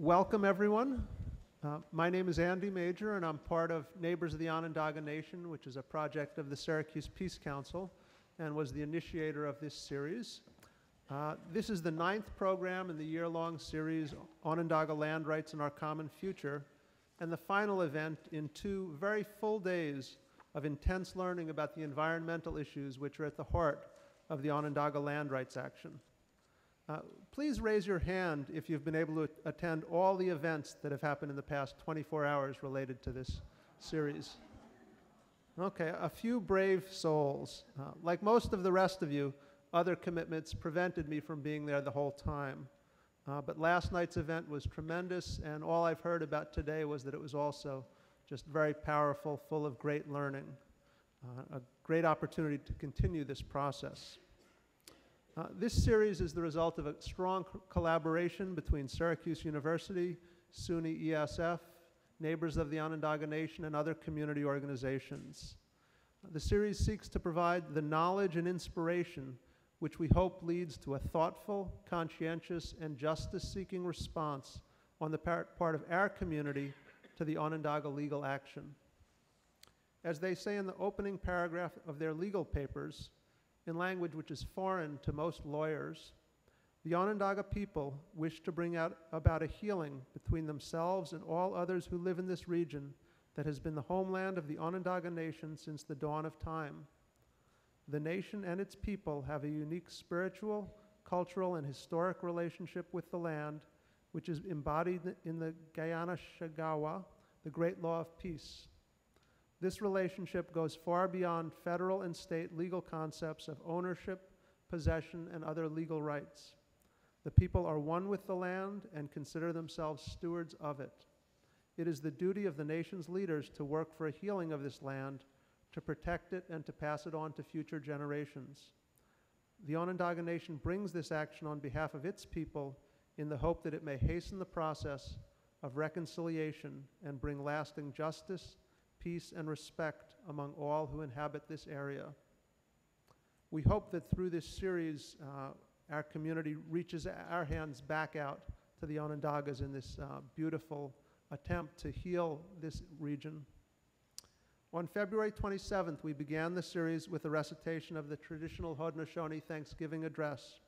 Welcome, everyone. My name is Andy Major, and I'm part of Neighbors of the Onondaga Nation, which is a project of the Syracuse Peace Council, and was the initiator of this series. This is the 9th program in the year-long series, Onondaga Land Rights and Our Common Future, and the final event in 2 very full days of intense learning about the environmental issues which are at the heart of the Onondaga Land Rights Action. Please raise your hand if you've been able to attend all the events that have happened in the past 24 hours related to this series. Okay, a few brave souls. Like most of the rest of you, other commitments prevented me from being there the whole time. But last night's event was tremendous, and all I've heard about today was that it was also just very powerful, full of great learning. A great opportunity to continue this process. This series is the result of a strong collaboration between Syracuse University, SUNY ESF, Neighbors of the Onondaga Nation, and other community organizations. The series seeks to provide the knowledge and inspiration which we hope leads to a thoughtful, conscientious, and justice-seeking response on the part of our community to the Onondaga legal action. As they say in the opening paragraph of their legal papers, in language which is foreign to most lawyers, the Onondaga people wish to bring about a healing between themselves and all others who live in this region that has been the homeland of the Onondaga Nation since the dawn of time. The nation and its people have a unique spiritual, cultural, and historic relationship with the land, which is embodied in the Guyana Shagawa, the Great Law of Peace. This relationship goes far beyond federal and state legal concepts of ownership, possession, and other legal rights. The people are one with the land and consider themselves stewards of it. It is the duty of the nation's leaders to work for a healing of this land, to protect it, and to pass it on to future generations. The Onondaga Nation brings this action on behalf of its people in the hope that it may hasten the process of reconciliation and bring lasting justice, peace, and respect among all who inhabit this area. We hope that through this series, our community reaches our hands back out to the Onondagas in this beautiful attempt to heal this region. On February 27th, we began the series with a recitation of the traditional Haudenosaunee Thanksgiving address.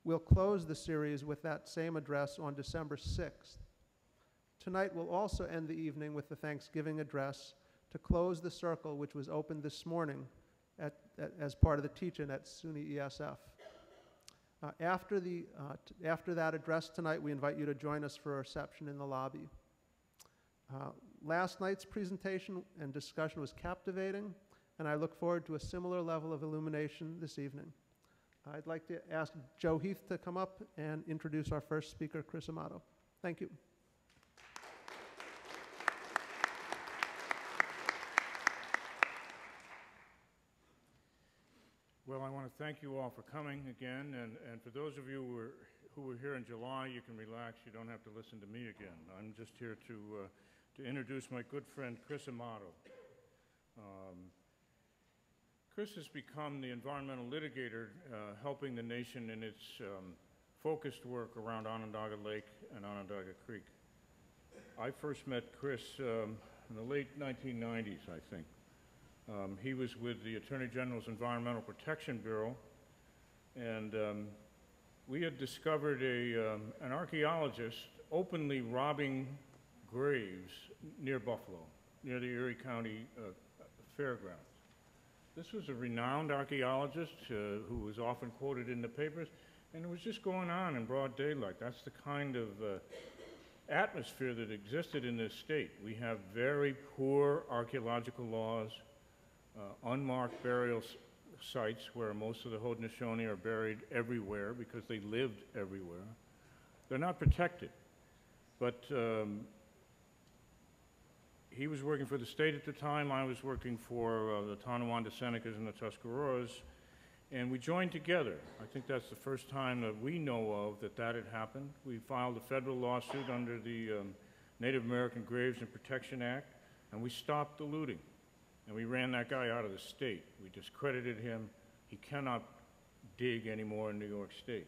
We'll close the series with that same address on December 6th. Tonight, we'll also end the evening with the Thanksgiving address to close the circle which was opened this morning as part of the teach-in at SUNY ESF. After that address tonight, we invite you to join us for a reception in the lobby. Last night's presentation and discussion was captivating, and I look forward to a similar level of illumination this evening. I'd like to ask Joe Heath to come up and introduce our first speaker, Chris Amato. Thank you. Well, I want to thank you all for coming again, and for those of you who were here in July, you can relax. You don't have to listen to me again. I'm just here to introduce my good friend, Chris Amato. Chris has become the environmental litigator, helping the nation in its focused work around Onondaga Lake and Onondaga Creek. I first met Chris in the late 1990s, I think. He was with the Attorney General's Environmental Protection Bureau, and we had discovered an archaeologist openly robbing graves near Buffalo, near the Erie County Fairgrounds. This was a renowned archaeologist who was often quoted in the papers, and it was just going on in broad daylight. That's the kind of atmosphere that existed in this state. We have very poor archaeological laws, unmarked burial sites where most of the Haudenosaunee are buried everywhere because they lived everywhere. They're not protected. But he was working for the state at the time. I was working for the Tonawanda Senecas and the Tuscaroras, and we joined together. I think that's the first time that we know of that had happened. We filed a federal lawsuit under the Native American Graves and Protection Act, and we stopped the looting. And we ran that guy out of the state. We discredited him. He cannot dig anymore in New York State.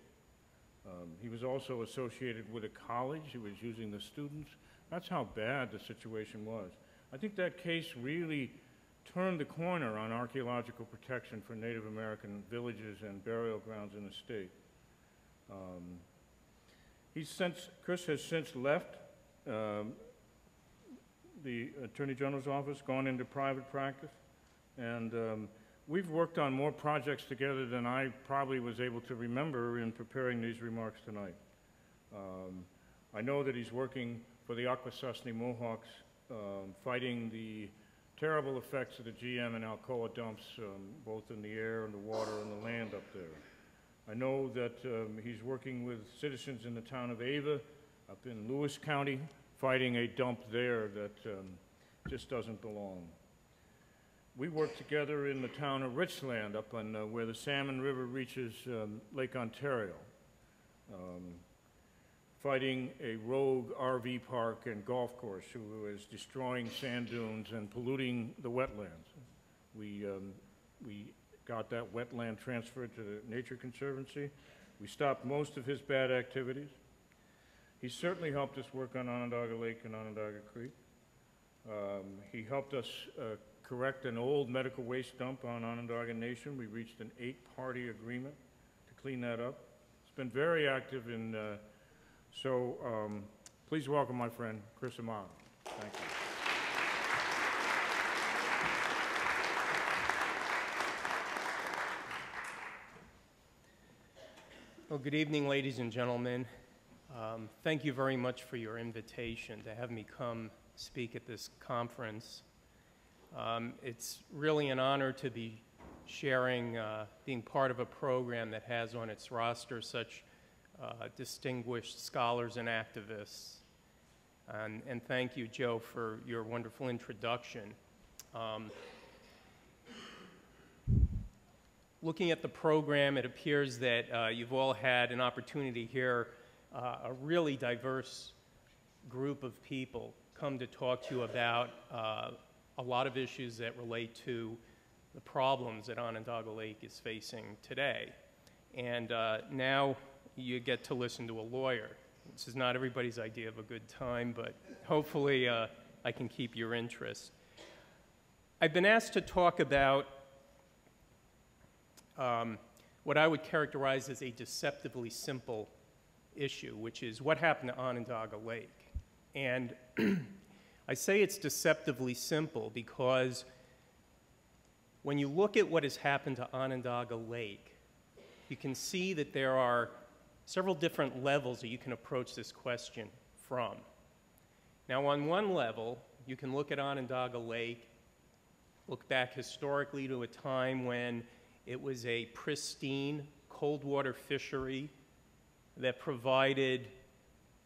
He was also associated with a college. He was using the students. That's how bad the situation was. I think that case really turned the corner on archaeological protection for Native American villages and burial grounds in the state. Chris has since left the Attorney General's office, gone into private practice, and we've worked on more projects together than I probably was able to remember in preparing these remarks tonight. I know that he's working for the Akwesasne Mohawks, fighting the terrible effects of the GM and Alcoa dumps, both in the air and the water and the land up there. I know that he's working with citizens in the town of Ava, up in Lewis County, fighting a dump there that just doesn't belong. We work together in the town of Richland, up on where the Salmon River reaches Lake Ontario, fighting a rogue RV park and golf course who is destroying sand dunes and polluting the wetlands. We got that wetland transferred to the Nature Conservancy. We stopped most of his bad activities. He certainly helped us work on Onondaga Lake and Onondaga Creek. He helped us correct an old medical waste dump on Onondaga Nation. We reached an 8-party agreement to clean that up. It's been very active in, please welcome my friend, Chris Amato. Thank you. Well, good evening, ladies and gentlemen. Thank you very much for your invitation to have me come speak at this conference. It's really an honor to be sharing, being part of a program that has on its roster such distinguished scholars and activists. And thank you, Joe, for your wonderful introduction. Looking at the program, it appears that you've all had an opportunity to hear a really diverse group of people come to talk to you about a lot of issues that relate to the problems that Onondaga Lake is facing today. And now you get to listen to a lawyer. This is not everybody's idea of a good time, but hopefully I can keep your interest. I've been asked to talk about what I would characterize as a deceptively simple issue, which is what happened to Onondaga Lake. And I say it's deceptively simple because when you look at what has happened to Onondaga Lake, you can see that there are several different levels that you can approach this question from. Now, on one level, you can look at Onondaga Lake, look back historically to a time when it was a pristine cold water fishery that provided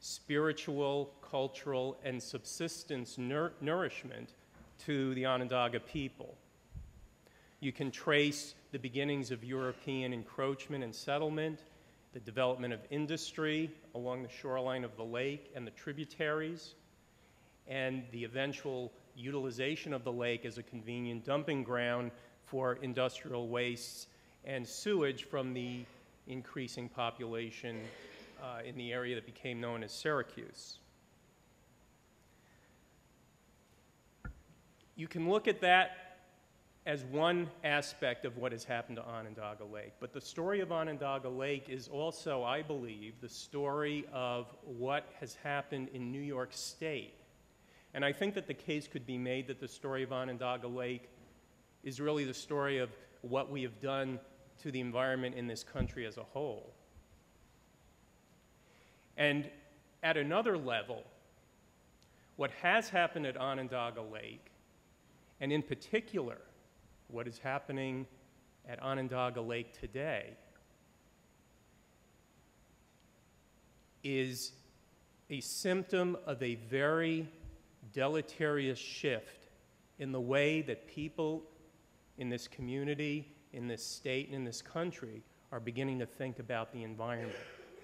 spiritual, cultural, and subsistence nourishment to the Onondaga people. You can trace the beginnings of European encroachment and settlement, the development of industry along the shoreline of the lake and the tributaries, and the eventual utilization of the lake as a convenient dumping ground for industrial wastes and sewage from the increasing population in the area that became known as Syracuse. You can look at that as one aspect of what has happened to Onondaga Lake, but the story of Onondaga Lake is also, I believe, the story of what has happened in New York State. And I think that the case could be made that the story of Onondaga Lake is really the story of what we have done to the environment in this country as a whole. And at another level, what has happened at Onondaga Lake, and in particular, what is happening at Onondaga Lake today, is a symptom of a very deleterious shift in the way that people in this community, in this state, and in this country are beginning to think about the environment.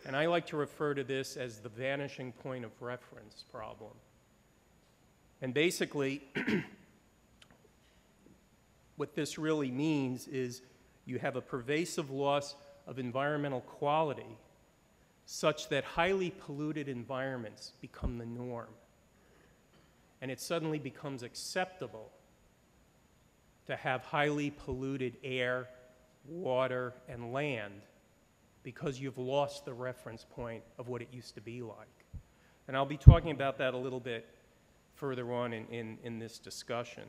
And I like to refer to this as the vanishing point of reference problem. And basically, what this really means is you have a pervasive loss of environmental quality such that highly polluted environments become the norm. And it suddenly becomes acceptable to have highly polluted air, water, and land because you've lost the reference point of what it used to be like. And I'll be talking about that a little bit further on in this discussion.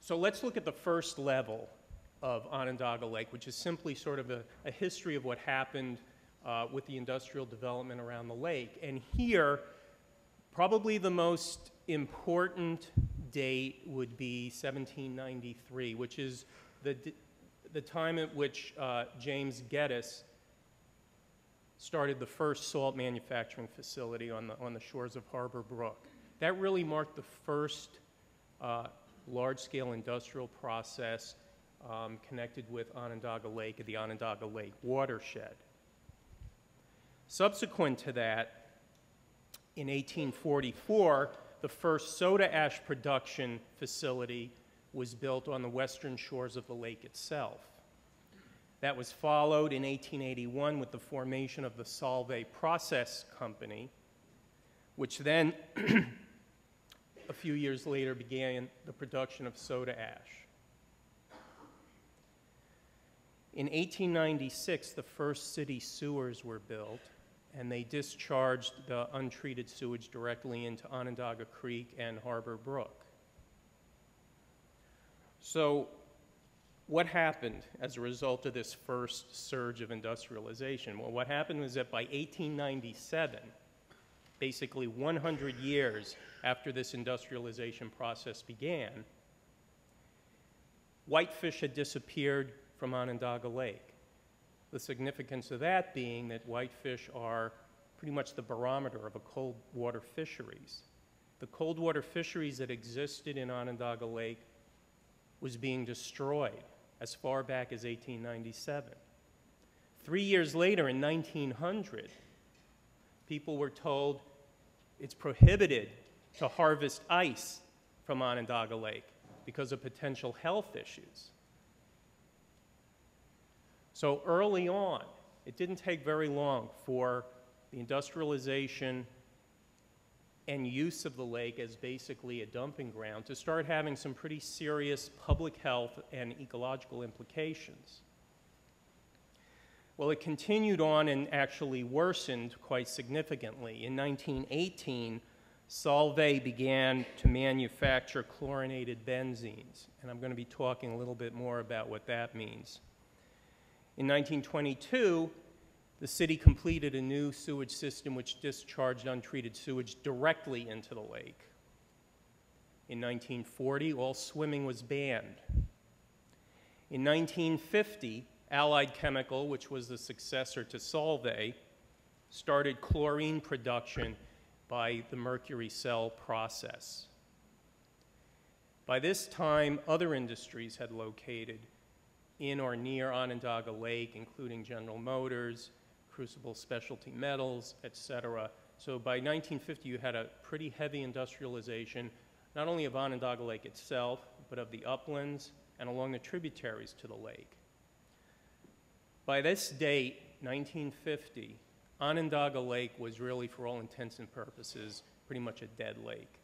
So let's look at the first level of Onondaga Lake, which is simply sort of a history of what happened with the industrial development around the lake. And here, probably the most important date would be 1793, which is the time at which James Geddes started the first salt manufacturing facility on the shores of Harbor Brook. That really marked the first large-scale industrial process connected with Onondaga Lake at the Onondaga Lake watershed. Subsequent to that, in 1844, the first soda ash production facility was built on the western shores of the lake itself. That was followed in 1881 with the formation of the Solvay Process Company, which then, a few years later, began the production of soda ash. In 1896, the first city sewers were built, and they discharged the untreated sewage directly into Onondaga Creek and Harbor Brook. So what happened as a result of this first surge of industrialization? Well, what happened was that by 1897, basically 100 years after this industrialization process began, whitefish had disappeared from Onondaga Lake. The significance of that being that whitefish are pretty much the barometer of a cold water fisheries. The cold water fisheries that existed in Onondaga Lake was being destroyed as far back as 1897. 3 years later, in 1900, people were told it's prohibited to harvest ice from Onondaga Lake because of potential health issues. So early on, it didn't take very long for the industrialization and use of the lake as basically a dumping ground to start having some pretty serious public health and ecological implications. Well, it continued on and actually worsened quite significantly. In 1918, Solvay began to manufacture chlorinated benzenes, and I'm going to be talking a little bit more about what that means. In 1922, the city completed a new sewage system which discharged untreated sewage directly into the lake. In 1940, all swimming was banned. In 1950, Allied Chemical, which was the successor to Solvay, started chlorine production by the Mercury cell process. By this time, other industries had located in or near Onondaga Lake, including General Motors, Crucible Specialty Metals, etc. So by 1950, you had a pretty heavy industrialization, not only of Onondaga Lake itself, but of the uplands and along the tributaries to the lake. By this date, 1950, Onondaga Lake was really, for all intents and purposes, pretty much a dead lake.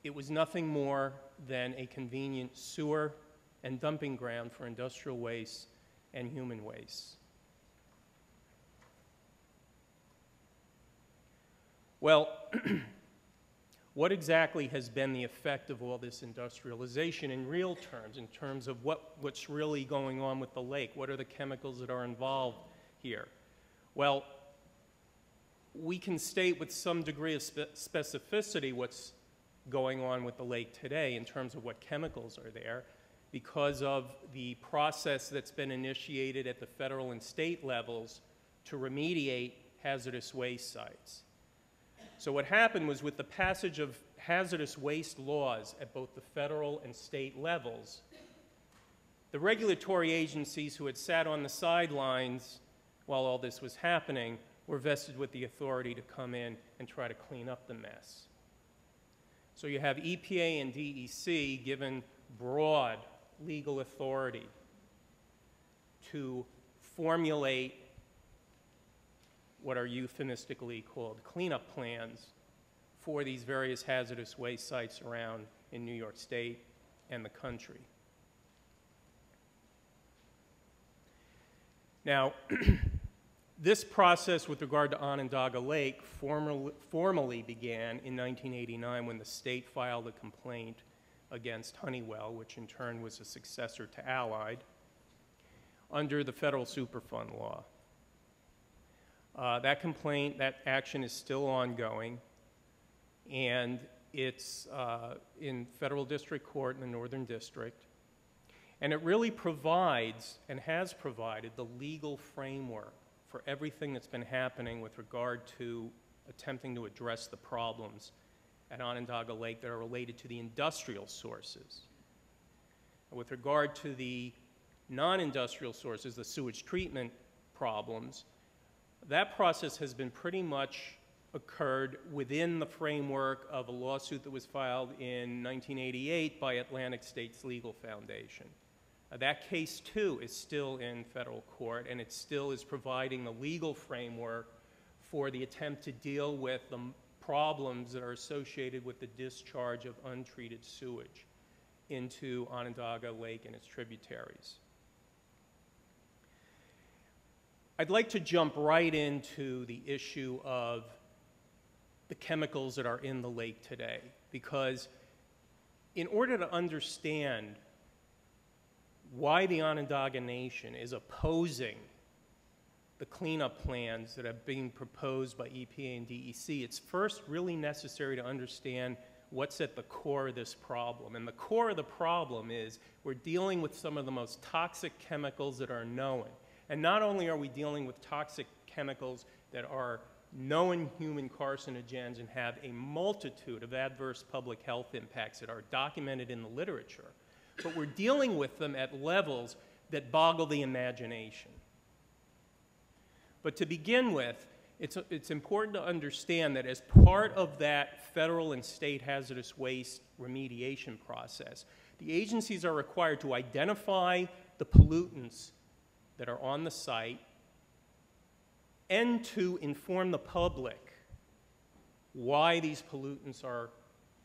It was nothing more than a convenient sewer and dumping ground for industrial waste and human waste. Well, what exactly has been the effect of all this industrialization in real terms, in terms of what's really going on with the lake? What are the chemicals that are involved here? Well, we can state with some degree of specificity what's going on with the lake today in terms of what chemicals are there, because of the process that's been initiated at the federal and state levels to remediate hazardous waste sites. So what happened was, with the passage of hazardous waste laws at both the federal and state levels, the regulatory agencies who had sat on the sidelines while all this was happening were vested with the authority to come in and try to clean up the mess. So you have EPA and DEC given broad legal authority to formulate what are euphemistically called cleanup plans for these various hazardous waste sites around in New York State and the country. Now, this process with regard to Onondaga Lake formally began in 1989 when the state filed a complaint against Honeywell, which in turn was a successor to Allied, under the federal Superfund law. That complaint, that action is still ongoing, and it's in federal district court in the Northern District. And it really provides and has provided the legal framework for everything that's been happening with regard to attempting to address the problems at Onondaga Lake that are related to the industrial sources. And with regard to the non-industrial sources, the sewage treatment problems, that process has been pretty much occurred within the framework of a lawsuit that was filed in 1988 by Atlantic States Legal Foundation. That case, too, is still in federal court, and it still is providing the legal framework for the attempt to deal with the problems that are associated with the discharge of untreated sewage into Onondaga Lake and its tributaries. I'd like to jump right into the issue of the chemicals that are in the lake today, because in order to understand why the Onondaga Nation is opposing the cleanup plans that are being proposed by EPA and DEC, it's first really necessary to understand what's at the core of this problem. And the core of the problem is we're dealing with some of the most toxic chemicals that are known. And not only are we dealing with toxic chemicals that are known human carcinogens and have a multitude of adverse public health impacts that are documented in the literature, but we're dealing with them at levels that boggle the imagination. But to begin with, it's important to understand that as part of that federal and state hazardous waste remediation process, the agencies are required to identify the pollutants that are on the site and to inform the public why these pollutants are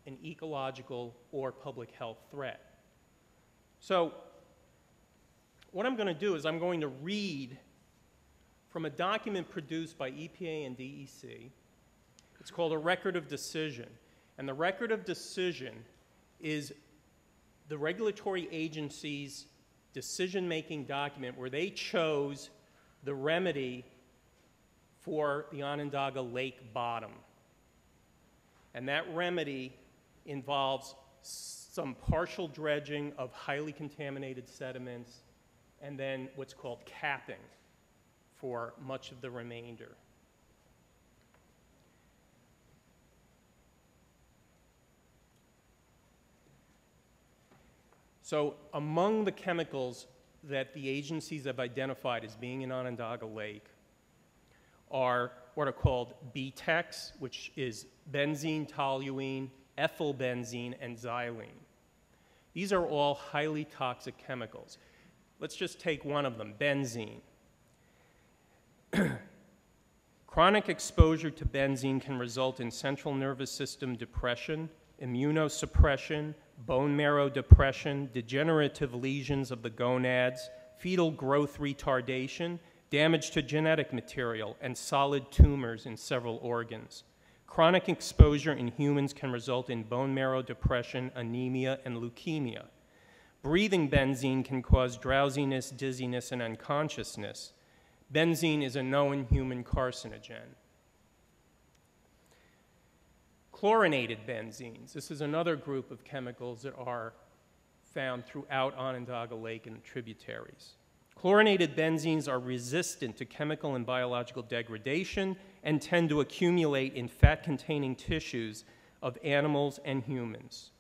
an ecological or public health threat. So what I'm going to do is I'm going to read from a document produced by EPA and DEC. It's called a Record of Decision. And the Record of Decision is the regulatory agency's decision-making document where they chose the remedy for the Onondaga Lake bottom. And that remedy involves some partial dredging of highly contaminated sediments and then what's called capping for much of the remainder. So among the chemicals that the agencies have identified as being in Onondaga Lake are what are called BTEX, which is benzene, toluene, ethyl benzene, and xylene. These are all highly toxic chemicals. Let's just take one of them, benzene. Chronic exposure to benzene can result in central nervous system depression, immunosuppression, bone marrow depression, degenerative lesions of the gonads, fetal growth retardation, damage to genetic material, and solid tumors in several organs. Chronic exposure in humans can result in bone marrow depression, anemia, and leukemia. Breathing benzene can cause drowsiness, dizziness, and unconsciousness. Benzene is a known human carcinogen. Chlorinated benzenes. This is another group of chemicals that are found throughout Onondaga Lake and tributaries. Chlorinated benzenes are resistant to chemical and biological degradation and tend to accumulate in fat-containing tissues of animals and humans.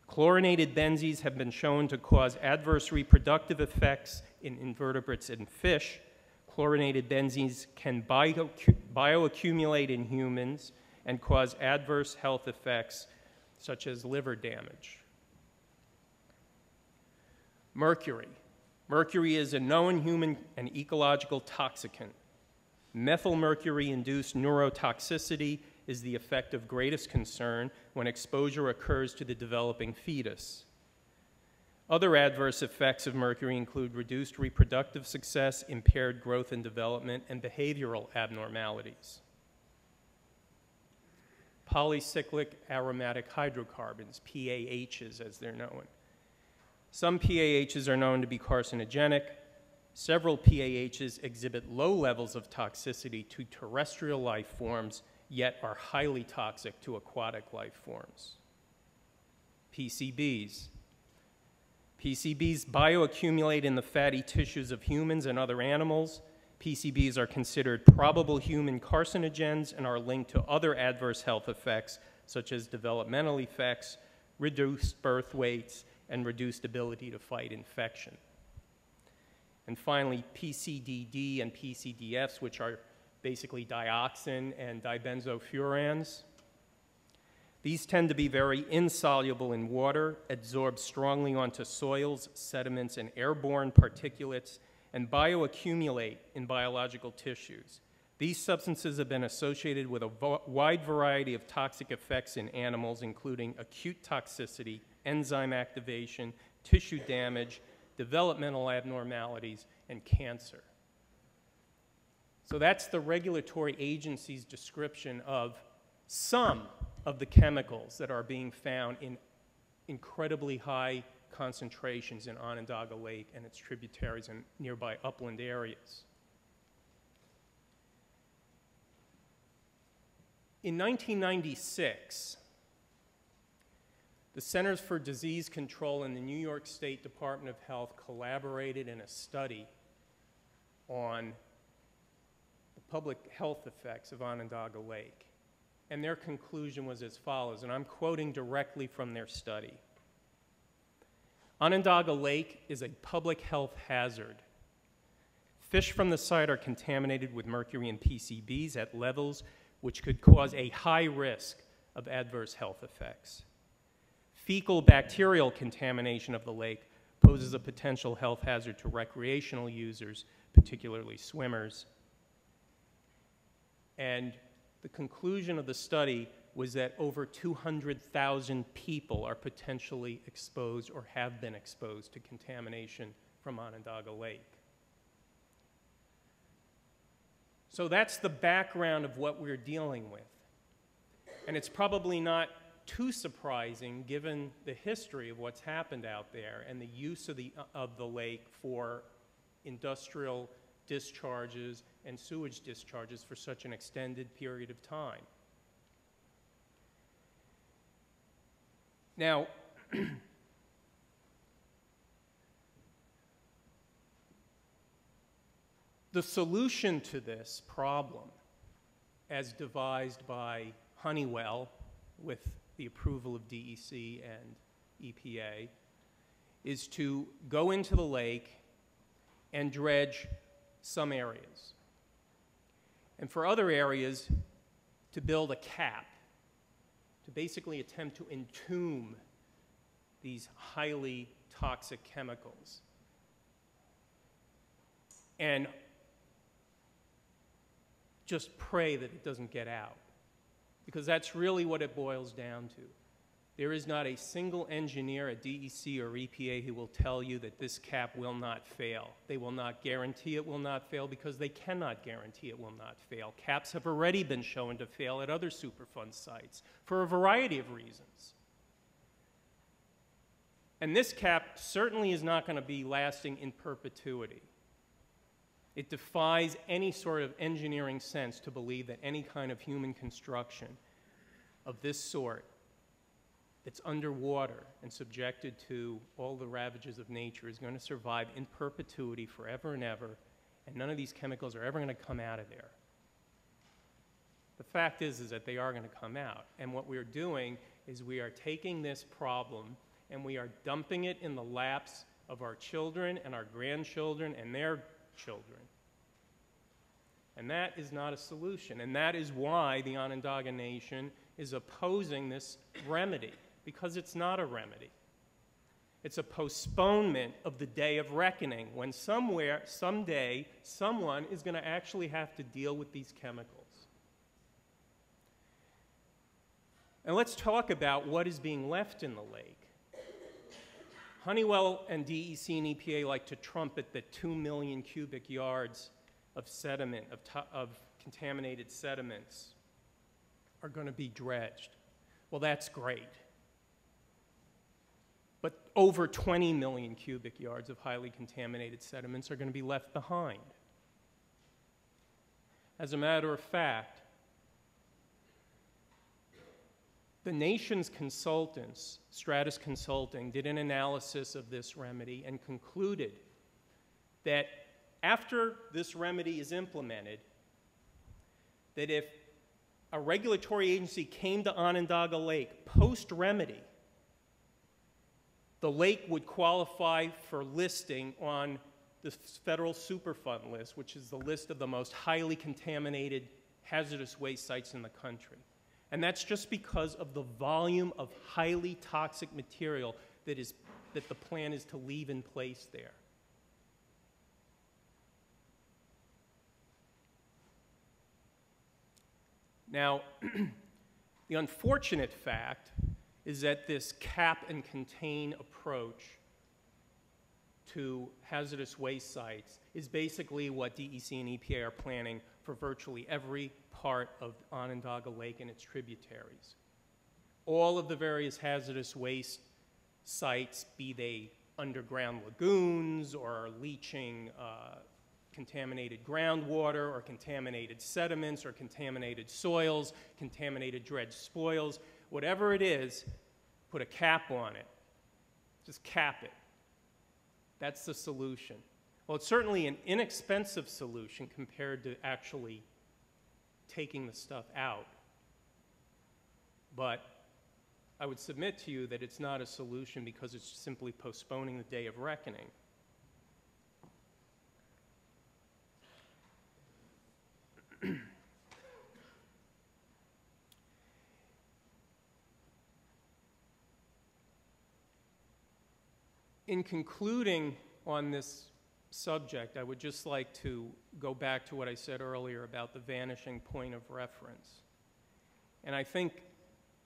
Chlorinated benzenes have been shown to cause adverse reproductive effects in invertebrates and fish. Chlorinated benzenes can bioaccumulate in humans and cause adverse health effects such as liver damage. Mercury. Mercury is a known human and ecological toxicant. Methylmercury-induced neurotoxicity is the effect of greatest concern when exposure occurs to the developing fetus. Other adverse effects of mercury include reduced reproductive success, impaired growth and development, and behavioral abnormalities. Polycyclic aromatic hydrocarbons, PAHs as they're known. Some PAHs are known to be carcinogenic. Several PAHs exhibit low levels of toxicity to terrestrial life forms, yet are highly toxic to aquatic life forms. Pcbs. Pcbs bioaccumulate in the fatty tissues of humans and other animals. Pcbs are considered probable human carcinogens and are linked to other adverse health effects, such as developmental effects, reduced birth weights, and reduced ability to fight infection. And finally, PCDD and PCDFs, which are basically dioxin and dibenzofurans. These tend to be very insoluble in water, absorb strongly onto soils, sediments, and airborne particulates, and bioaccumulate in biological tissues. These substances have been associated with a wide variety of toxic effects in animals, including acute toxicity, enzyme activation, tissue damage, developmental abnormalities, and cancer. So that's the regulatory agency's description of some of the chemicals that are being found in incredibly high concentrations in Onondaga Lake and its tributaries and nearby upland areas. In 1996, the Centers for Disease Control and the New York State Department of Health collaborated in a study on the public health effects of Onondaga Lake. And their conclusion was as follows, and I'm quoting directly from their study. Onondaga Lake is a public health hazard. Fish from the site are contaminated with mercury and PCBs at levels which could cause a high risk of adverse health effects. Fecal bacterial contamination of the lake poses a potential health hazard to recreational users, particularly swimmers. And the conclusion of the study was that over 200,000 people are potentially exposed or have been exposed to contamination from Onondaga Lake. So that's the background of what we're dealing with. And it's probably not too surprising given the history of what's happened out there and the use of the lake for industrial discharges and sewage discharges for such an extended period of time. Now, the solution to this problem, as devised by Honeywell with the approval of DEC and EPA, is to go into the lake and dredge some areas. And for other areas, to build a cap, to basically attempt to entomb these highly toxic chemicals. And just pray that it doesn't get out, because that's really what it boils down to. There is not a single engineer at DEC or EPA who will tell you that this cap will not fail. They will not guarantee it will not fail because they cannot guarantee it will not fail. Caps have already been shown to fail at other Superfund sites for a variety of reasons. And this cap certainly is not going to be lasting in perpetuity. It defies any sort of engineering sense to believe that any kind of human construction of this sort that's underwater and subjected to all the ravages of nature is going to survive in perpetuity forever and ever, and none of these chemicals are ever going to come out of there. The fact is that they are going to come out, and what we're doing is we are taking this problem and we are dumping it in the laps of our children and our grandchildren and their children. And that is not a solution, and that is why the Onondaga Nation is opposing this remedy, because it's not a remedy. It's a postponement of the day of reckoning when somewhere, someday, someone is going to actually have to deal with these chemicals. And let's talk about what is being left in the lake. Honeywell and DEC and EPA like to trumpet that 2 million cubic yards of sediment, of contaminated sediments, are going to be dredged. Well, that's great. But over 20 million cubic yards of highly contaminated sediments are going to be left behind. As a matter of fact, the nation's consultants, Stratus Consulting, did an analysis of this remedy and concluded that after this remedy is implemented, that if a regulatory agency came to Onondaga Lake post-remedy, the lake would qualify for listing on the federal Superfund list, which is the list of the most highly contaminated hazardous waste sites in the country. And that's just because of the volume of highly toxic material that the plan is to leave in place there. Now, the unfortunate fact is that this cap and contain approach to hazardous waste sites is basically what DEC and EPA are planning for virtually every part of Onondaga Lake and its tributaries. All of the various hazardous waste sites, be they underground lagoons or leaching contaminated groundwater or contaminated sediments or contaminated soils, contaminated dredged spoils, whatever it is, put a cap on it. Just cap it. That's the solution. Well, it's certainly an inexpensive solution compared to actually taking the stuff out. But I would submit to you that it's not a solution because it's simply postponing the day of reckoning. In concluding on this subject, I would just like to go back to what I said earlier about the vanishing point of reference. And I think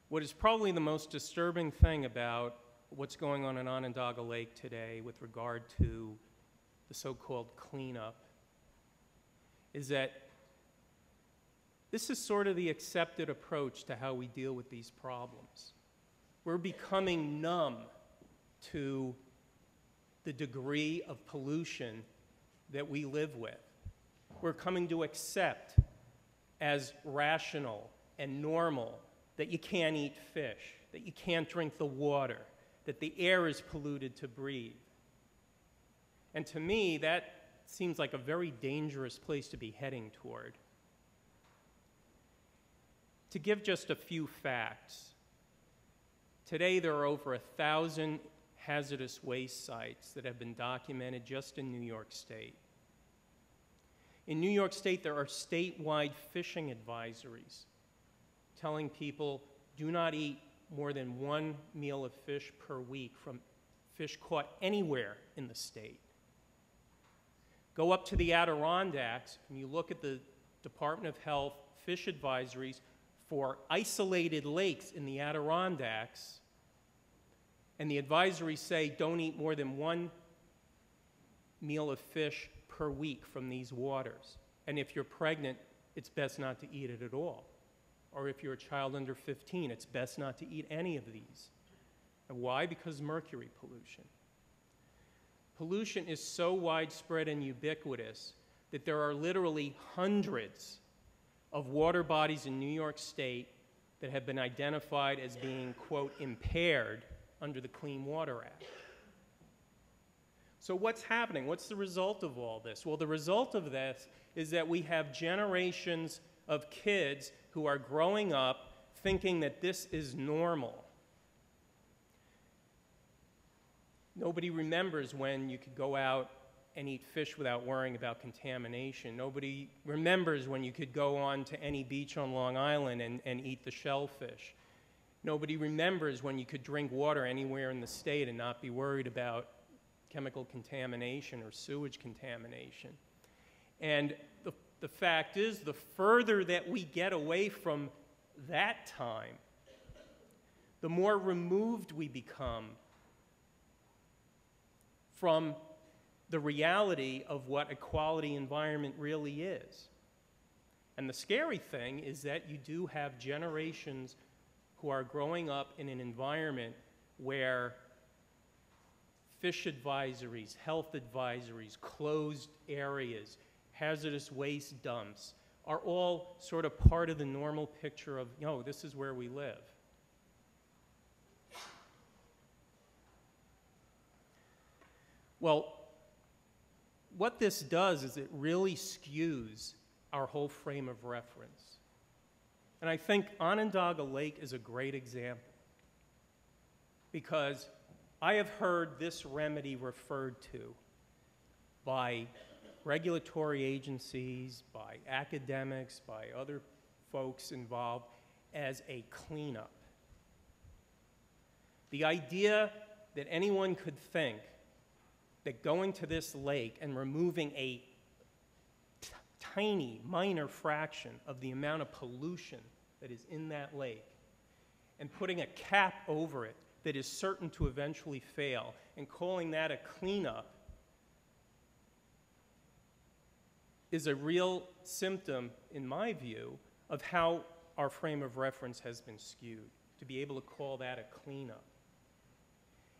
what is probably the most disturbing thing about what's going on in Onondaga Lake today with regard to the so-called cleanup is that this is sort of the accepted approach to how we deal with these problems. We're becoming numb to the degree of pollution that we live with. We're coming to accept as rational and normal that you can't eat fish, that you can't drink the water, that the air is polluted to breathe. And to me, that seems like a very dangerous place to be heading toward. To give just a few facts, today there are over 1,000 hazardous waste sites that have been documented just in New York State. In New York State, there are statewide fishing advisories telling people do not eat more than one meal of fish per week from fish caught anywhere in the state. Go up to the Adirondacks and you look at the Department of Health fish advisories for isolated lakes in the Adirondacks, and the advisories say don't eat more than one meal of fish per week from these waters. And if you're pregnant, it's best not to eat it at all. Or if you're a child under 15, it's best not to eat any of these. And why? Because mercury pollution. Pollution is so widespread and ubiquitous that there are literally hundreds of water bodies in New York State that have been identified as being, quote, impaired under the Clean Water Act. So what's happening? What's the result of all this? Well, the result of this is that we have generations of kids who are growing up thinking that this is normal. Nobody remembers when you could go out and eat fish without worrying about contamination. Nobody remembers when you could go on to any beach on Long Island and eat the shellfish. Nobody remembers when you could drink water anywhere in the state and not be worried about chemical contamination or sewage contamination. And the fact is, the further that we get away from that time, the more removed we become from the reality of what a quality environment really is. And the scary thing is that you do have generations who are growing up in an environment where fish advisories, health advisories, closed areas, hazardous waste dumps are all sort of part of the normal picture of, you know, this is where we live. Well, what this does is it really skews our whole frame of reference. And I think Onondaga Lake is a great example, because I have heard this remedy referred to by regulatory agencies, by academics, by other folks involved as a cleanup. The idea that anyone could think that going to this lake and removing a tiny, minor fraction of the amount of pollution that is in that lake and putting a cap over it that is certain to eventually fail and calling that a cleanup is a real symptom, in my view, of how our frame of reference has been skewed, to be able to call that a cleanup.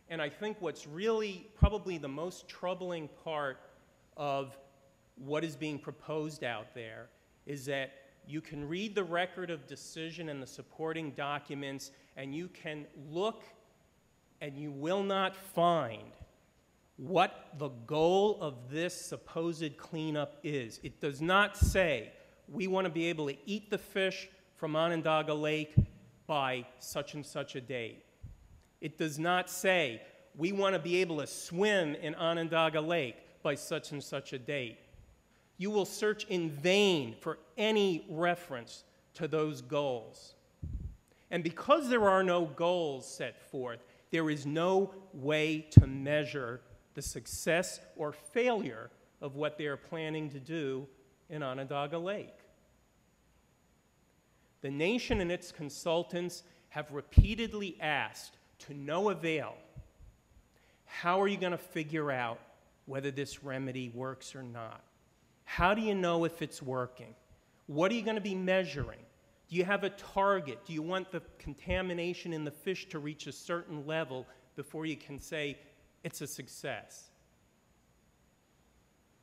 And I think what's really probably the most troubling part of what is being proposed out there is that you can read the record of decision and the supporting documents, and you can look and you will not find what the goal of this supposed cleanup is. It does not say we want to be able to eat the fish from Onondaga Lake by such and such a date. It does not say we want to be able to swim in Onondaga Lake by such and such a date. You will search in vain for any reference to those goals. And because there are no goals set forth, there is no way to measure the success or failure of what they are planning to do in Onondaga Lake. The nation and its consultants have repeatedly asked, to no avail, how are you going to figure out whether this remedy works or not? How do you know if it's working? What are you going to be measuring? Do you have a target? Do you want the contamination in the fish to reach a certain level before you can say it's a success?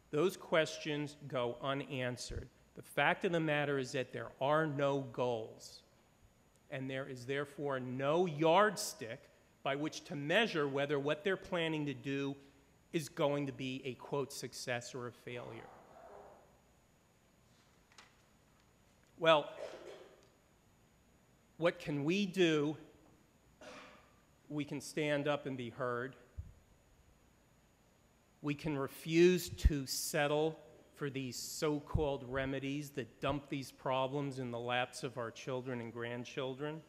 Those questions go unanswered. The fact of the matter is that there are no goals, and there is therefore no yardstick by which to measure whether what they're planning to do is going to be a, quote, success or a failure. Well, what can we do? We can stand up and be heard. We can refuse to settle for these so-called remedies that dump these problems in the laps of our children and grandchildren.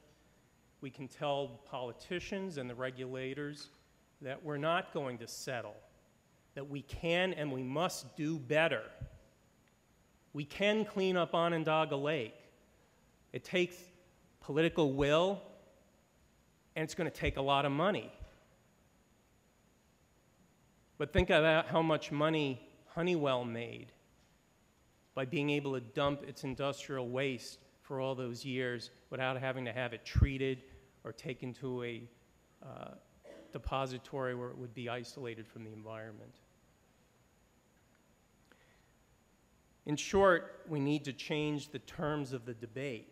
We can tell politicians and the regulators that we're not going to settle, that we can and we must do better. We can clean up Onondaga Lake. It takes political will, and it's going to take a lot of money. But think about how much money Honeywell made by being able to dump its industrial waste for all those years without having to have it treated or taken to a depository where it would be isolated from the environment. In short, we need to change the terms of the debate.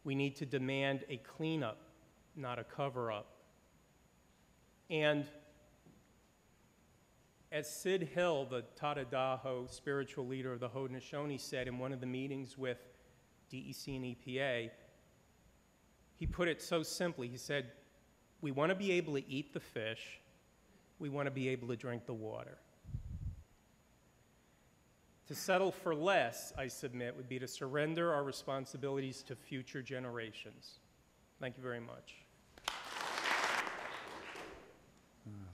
We need to demand a cleanup, not a cover-up. And as Sid Hill, the Tadadaho spiritual leader of the Haudenosaunee, said in one of the meetings with DEC and EPA, he put it so simply. He said, we want to be able to eat the fish. We want to be able to drink the water. To settle for less, I submit, would be to surrender our responsibilities to future generations. Thank you very much.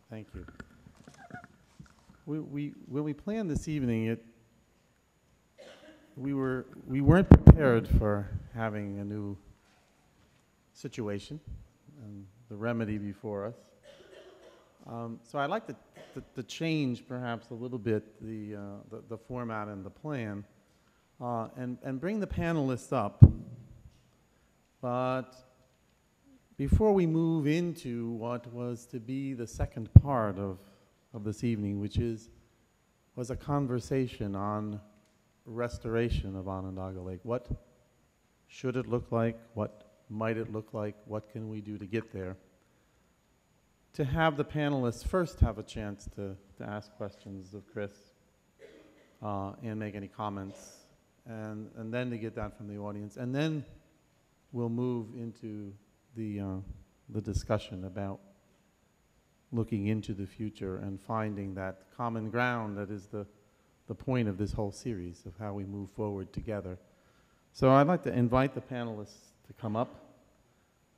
Thank you. When we planned this evening, we weren't prepared for having a new situation and the remedy before us. So I'd like to change perhaps a little bit the format and the plan and bring the panelists up. But before we move into what was to be the second part of this evening, which was a conversation on restoration of Onondaga Lake. What should it look like? What might it look like? What can we do to get there? To have the panelists first have a chance to ask questions of Chris and make any comments, and then to get that from the audience. And then we'll move into the discussion about looking into the future and finding that common ground that is the point of this whole series of how we move forward together. So I'd like to invite the panelists to come up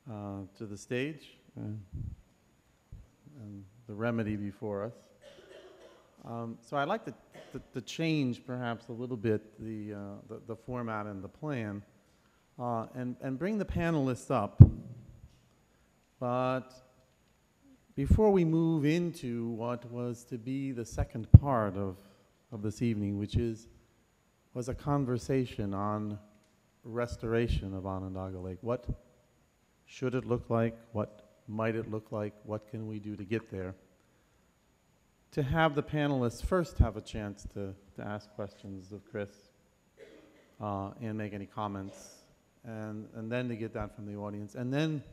to the stage and the remedy before us. So I'd like to change perhaps a little bit the format and the plan and bring the panelists up. But before we move into what was to be the second part of this evening, which was a conversation on restoration of Onondaga Lake. What should it look like? What might it look like? What can we do to get there? To have the panelists first have a chance to ask questions of Chris and make any comments, and then to get that from the audience. And then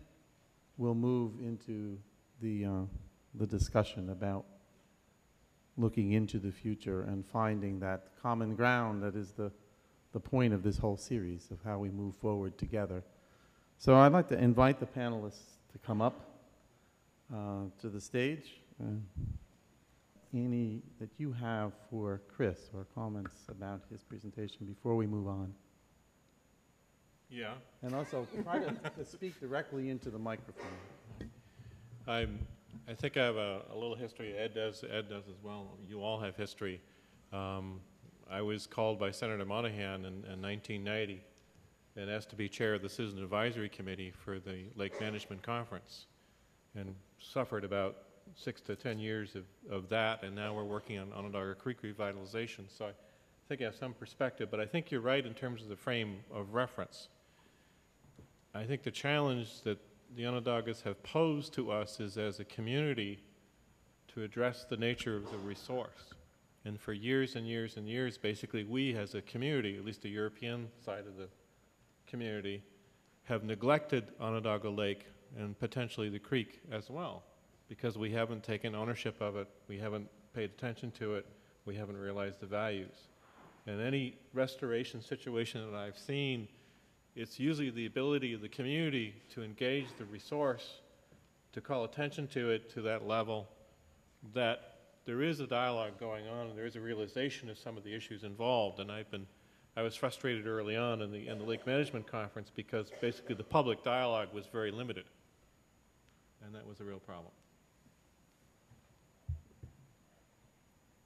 we'll move into the discussion about looking into the future and finding that common ground that is the point of this whole series of how we move forward together. So I'd like to invite the panelists to come up to the stage. Any that you have for Chris or comments about his presentation before we move on? Yeah. And also try to speak directly into the microphone. I think I have a little history. Ed does as well. You all have history. I was called by Senator Monahan in 1990 and asked to be chair of the Citizen Advisory Committee for the Lake Management Conference, and suffered about 6 to 10 years of that, and now we're working on Onondaga Creek revitalization. So I think I have some perspective, but I think you're right in terms of the frame of reference. I think the challenge that the Onondagas have posed to us is, as a community, to address the nature of the resource. And for years and years and years, basically, we as a community, at least the European side of the community, have neglected Onondaga Lake and potentially the creek as well, because we haven't taken ownership of it, we haven't paid attention to it, we haven't realized the values. And any restoration situation that I've seen, it's usually the ability of the community to engage the resource, to call attention to it to that level, that there is a dialogue going on and there is a realization of some of the issues involved. And I was frustrated early on in the Lake Management Conference because basically the public dialogue was very limited. And that was a real problem.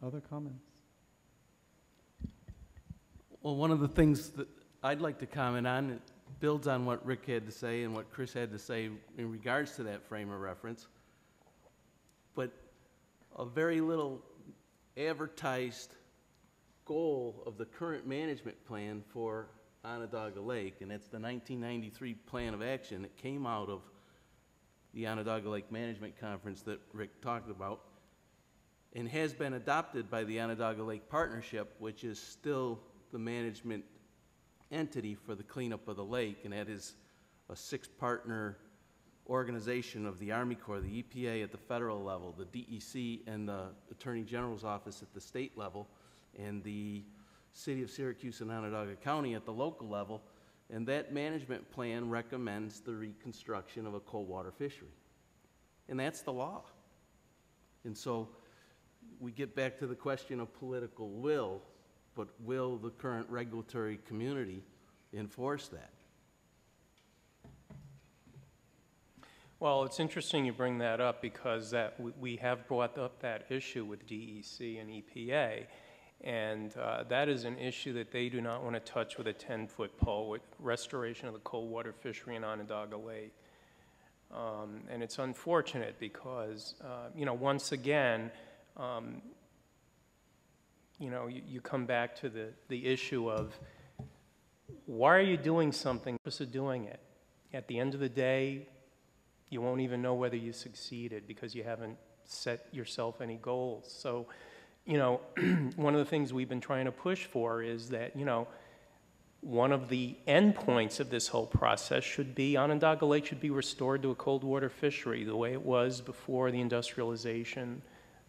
Other comments? Well, one of the things that I'd like to comment on, it builds on what Rick had to say and what Chris had to say in regards to that frame of reference, but a very little advertised goal of the current management plan for Onondaga Lake, and it's the 1993 plan of action that came out of the Onondaga Lake Management Conference that Rick talked about, and has been adopted by the Onondaga Lake Partnership, which is still the management entity for the cleanup of the lake, and that is a 6-partner organization of the Army Corps, the EPA at the federal level, the DEC and the Attorney General's office at the state level, and the City of Syracuse and Onondaga County at the local level. And that management plan recommends the reconstruction of a cold water fishery. And that's the law. And so we get back to the question of political will, but will the current regulatory community enforce that? Well, it's interesting you bring that up because we have brought up that issue with DEC and EPA, and that is an issue that they do not want to touch with a 10-foot pole with restoration of the cold water fishery in Onondaga Lake. And it's unfortunate because, you know, once again, you know, you come back to the issue of why are you doing something for the purpose of doing it? At the end of the day, you won't even know whether you succeeded because you haven't set yourself any goals. So, you know, one of the things we've been trying to push for is that, you know, one of the endpoints of this whole process should be Onondaga Lake should be restored to a cold water fishery the way it was before the industrialization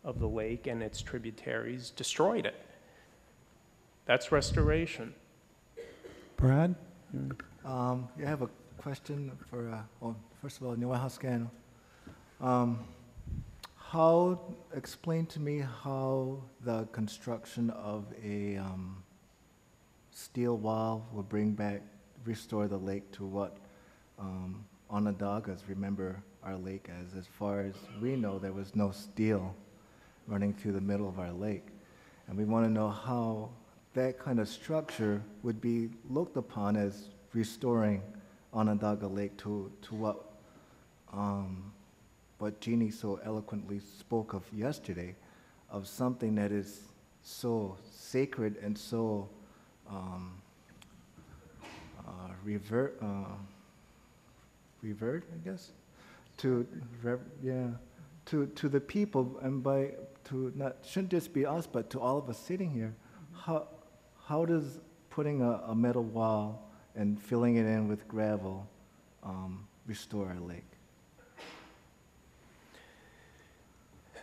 of the lake and its tributaries destroyed it. That's restoration. Brad? I have a question for, well, first of all, Niwahaskan. Explain to me how the construction of a steel wall will restore the lake to what Onondagas remember our lake as far as we know, there was no steel running through the middle of our lake. And we want to know how that kind of structure would be looked upon as restoring Onondaga Lake to what Jeannie so eloquently spoke of yesterday, of something that is so sacred and so revered, I guess, to the people, and shouldn't just be us, but to all of us sitting here. How does putting a metal wall and filling it in with gravel restore our lake?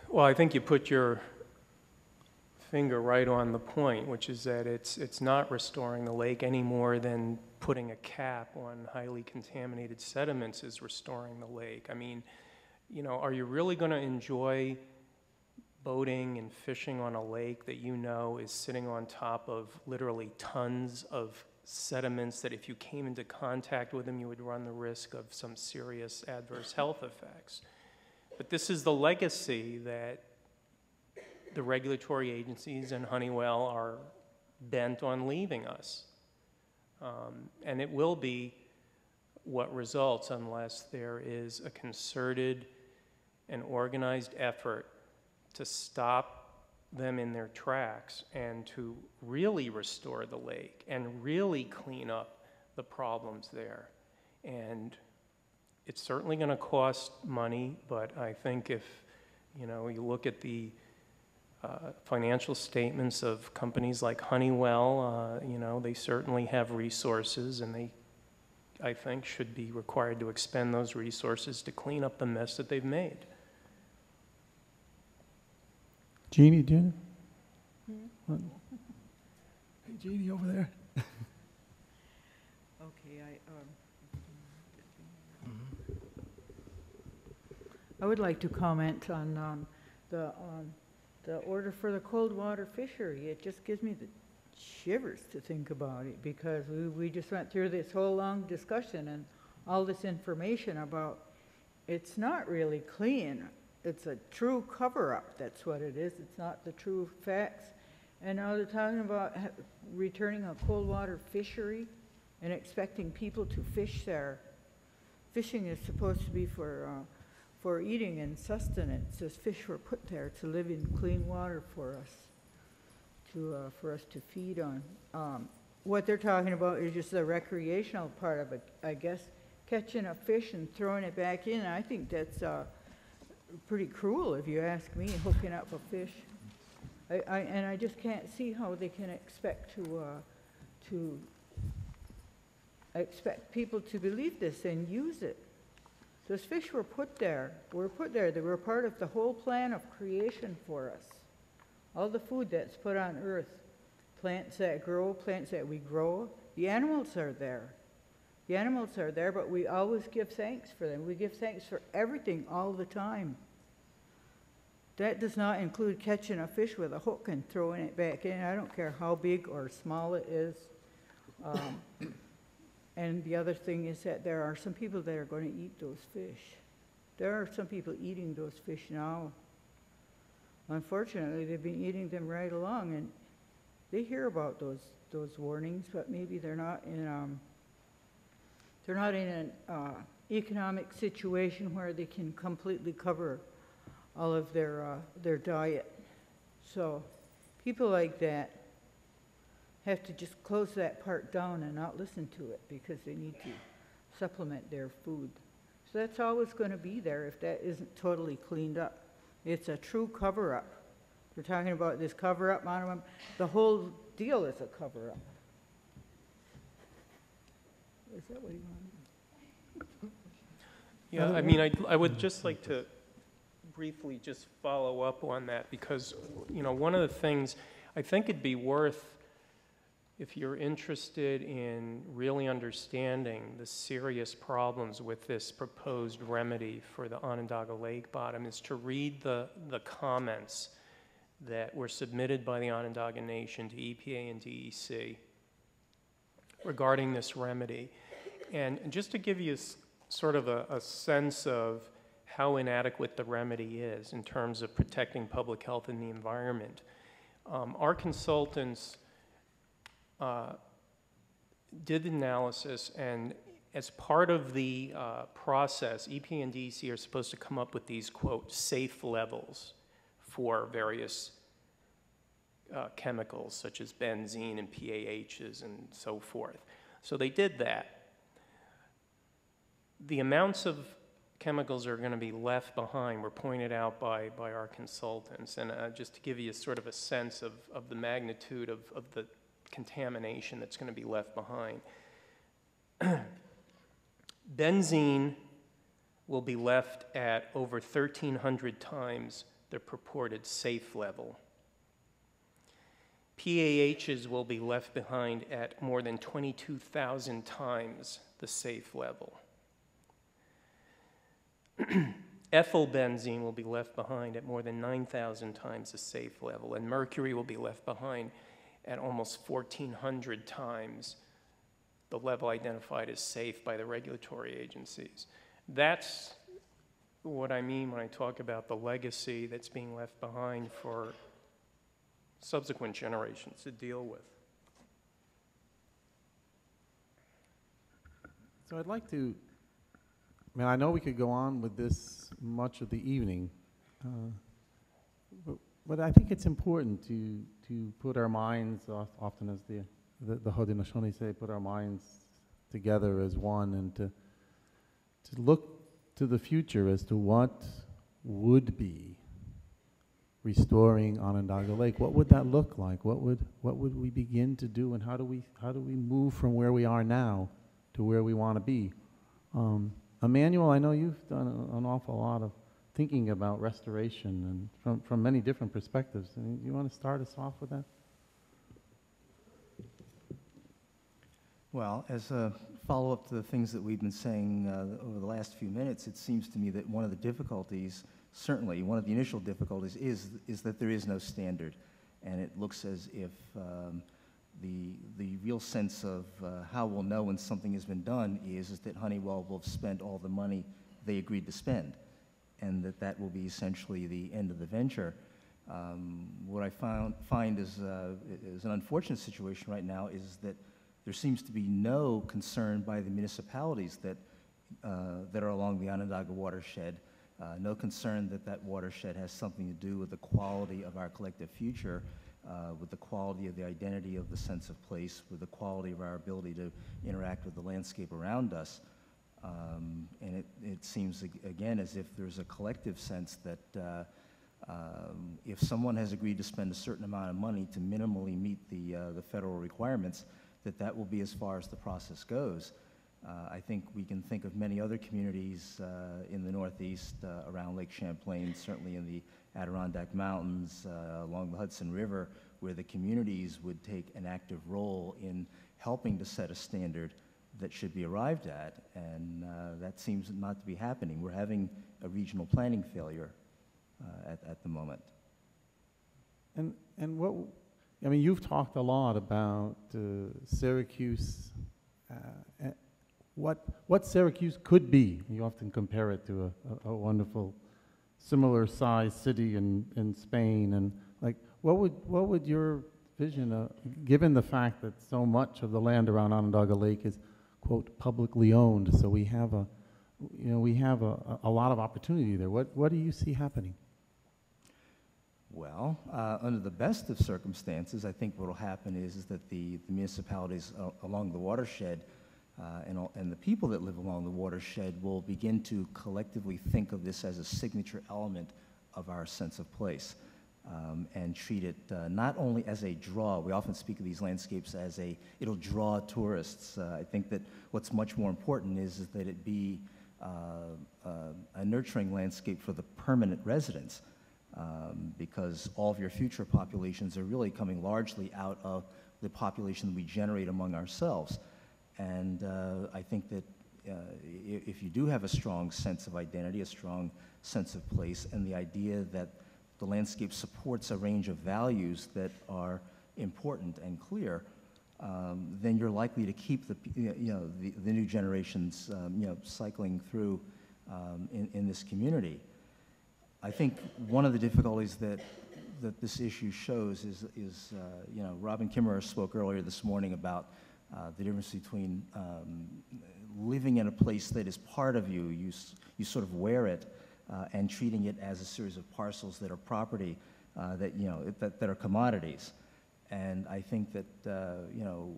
Well, I think you put your finger right on the point, which is that it's not restoring the lake any more than putting a cap on highly contaminated sediments is restoring the lake. I mean, you know, are you really going to enjoy boating and fishing on a lake that you know is sitting on top of literally tons of sediments that if you came into contact with them, you would run the risk of some serious adverse health effects? But this is the legacy that the regulatory agencies and Honeywell are bent on leaving us. And it will be what results unless there is a concerted and organized effort to stop them in their tracks and to really restore the lake and really clean up the problems there. And it's certainly going to cost money, but I think if, you know, you look at the financial statements of companies like Honeywell, you know, they certainly have resources, and they, I think, should be required to expend those resources to clean up the mess that they've made. Jeannie, do you? What? Hey, Jeannie, over there. Okay, I would like to comment on the order for the cold water fishery. It just gives me the shivers to think about it, because we just went through this whole long discussion and all this information about it's not really clean. It's a true cover-up, that's what it is. It's not the true facts. And now they're talking about returning a cold water fishery and expecting people to fish there. Fishing is supposed to be for eating and sustenance. Those fish were put there to live in clean water for us to feed on. What they're talking about is just the recreational part of it, I guess, catching a fish and throwing it back in. I think that's pretty cruel, if you ask me, hooking up a fish. And I just can't see how they can expect to expect people to believe this and use it. Those fish were put there. They were part of the whole plan of creation for us. All the food that's put on earth, plants that grow, plants that we grow, the animals are there. The animals are there, but we always give thanks for them. We give thanks for everything all the time. That does not include catching a fish with a hook and throwing it back in. I don't care how big or small it is. And the other thing is that there are some people that are going to eat those fish. there are some people eating those fish now. Unfortunately, they've been eating them right along, and they hear about those warnings, but maybe they're not in an economic situation where they can completely cover all of their diet. So people like that have to just close that part down and not listen to it because they need to supplement their food. So that's always going to be there if that isn't totally cleaned up. It's a true cover-up. We're talking about this cover-up monument. The whole deal is a cover-up. Is that what you want? Yeah, I mean, I would just like to briefly just follow up on that because, you know, one of the things I think it'd be worth, if you're interested in really understanding the serious problems with this proposed remedy for the Onondaga Lake bottom, is to read the comments that were submitted by the Onondaga Nation to EPA and DEC regarding this remedy. And just to give you sort of a sense of how inadequate the remedy is in terms of protecting public health and the environment, our consultants did the analysis, and as part of the process, EPA and DEC are supposed to come up with these, quote, safe levels for various chemicals such as benzene and PAHs and so forth. So they did that. The amounts of chemicals that are going to be left behind were pointed out by our consultants, and just to give you sort of a sense of the magnitude of the contamination that's going to be left behind. Benzene will be left at over 1,300 times the purported safe level. PAHs will be left behind at more than 22,000 times the safe level. Ethyl benzene will be left behind at more than 9,000 times the safe level, and mercury will be left behind at almost 1,400 times the level identified as safe by the regulatory agencies. That's what I mean when I talk about the legacy that's being left behind for subsequent generations to deal with. So I'd like to, I mean, I know we could go on with this much of the evening, but I think it's important to put our minds, often as the Haudenosaunee say, put our minds together as one, and to look to the future as to what would be restoring Onondaga Lake. What would that look like? What would we begin to do, and how do we move from where we are now to where we want to be? Emmanuel, I know you've done an awful lot of thinking about restoration and from many different perspectives. I mean, you want to start us off with that? Well, as a follow-up to the things that we've been saying over the last few minutes, it seems to me that one of the difficulties, certainly one of the initial difficulties, is that there is no standard. And it looks as if the real sense of how we'll know when something has been done is that Honeywell will have spent all the money they agreed to spend, and that will be essentially the end of the venture. What I find is an unfortunate situation right now is that there seems to be no concern by the municipalities that are along the Onondaga watershed, no concern that watershed has something to do with the quality of our collective future, with the quality of the identity of the sense of place, with the quality of our ability to interact with the landscape around us. And it seems, again, as if there's a collective sense that if someone has agreed to spend a certain amount of money to minimally meet the federal requirements, that will be as far as the process goes. I think we can think of many other communities in the Northeast around Lake Champlain, certainly in the Adirondack Mountains, along the Hudson River, where the communities would take an active role in helping to set a standard that should be arrived at, and that seems not to be happening. We're having a regional planning failure at the moment. And what, I mean, you've talked a lot about Syracuse what Syracuse could be. You often compare it to a wonderful similar sized city in Spain, and like, what would your vision, given the fact that so much of the land around Onondaga Lake is, quote, publicly owned, so we have a lot of opportunity there. What do you see happening? Well, under the best of circumstances, I think what will happen is that the municipalities along the watershed and the people that live along the watershed will begin to collectively think of this as a signature element of our sense of place, and treat it not only as a draw. We often speak of these landscapes as it'll draw tourists. I think that what's much more important is that it be a nurturing landscape for the permanent residents, because all of your future populations are really coming largely out of the population that we generate among ourselves. And I think that if you do have a strong sense of identity, a strong sense of place, and the idea that the landscape supports a range of values that are important and clear, then you're likely to keep the new generations cycling through in this community. I think one of the difficulties that this issue shows is Robin Kimmerer spoke earlier this morning about the difference between living in a place that is part of you, you sort of wear it, and treating it as a series of parcels that are property, that are commodities. And I think that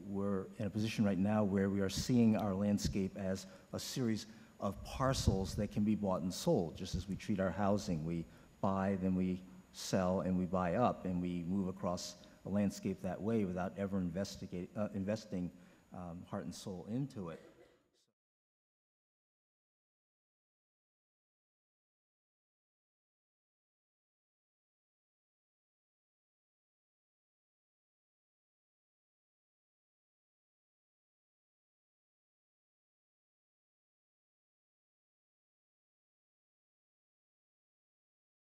we're in a position right now where we are seeing our landscape as a series of parcels that can be bought and sold, just as we treat our housing. We buy, then we sell, and we buy up, and we move across a landscape that way without ever investing heart and soul into it.